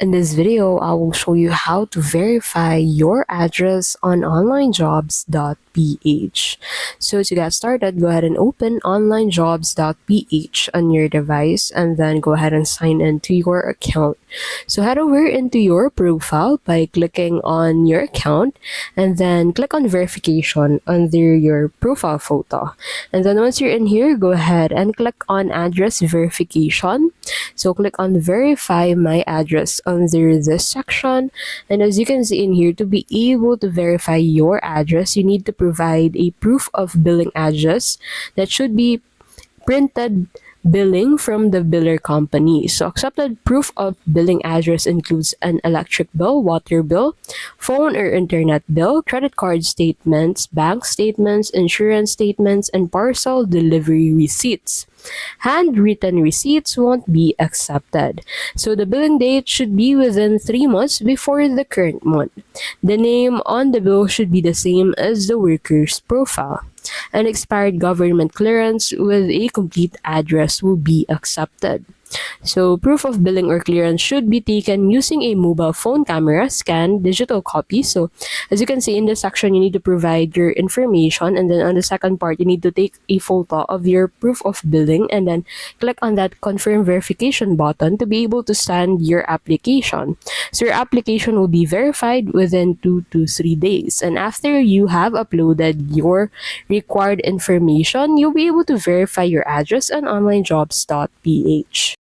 In this video, I will show you how to verify your address on Onlinejobs.ph. So to get started, go ahead and open Onlinejobs.ph on your device and then go ahead and sign into your account. So head over into your profile by clicking on your account and then click on verification under your profile photo. And then once you're in here, go ahead and click on address verification. So click on verify my address under this section, and as you can see in here, to be able to verify your address, you need to provide a proof of billing address that should be printed billing from the biller company. So accepted proof of billing address includes an electric bill, water bill, phone or internet bill, credit card statements, bank statements, insurance statements, and parcel delivery receipts. Handwritten receipts won't be accepted. So the billing date should be within 3 months before the current month. The name on the bill should be the same as the worker's profile. An expired government clearance with a complete address will be accepted. So proof of billing or clearance should be taken using a mobile phone camera, scan, digital copy. So as you can see in this section, you need to provide your information, and then on the second part, you need to take a photo of your proof of billing and then click on that confirm verification button to be able to send your application. So your application will be verified within 2 to 3 days, and after you have uploaded your required information, you'll be able to verify your address on Onlinejobs.ph.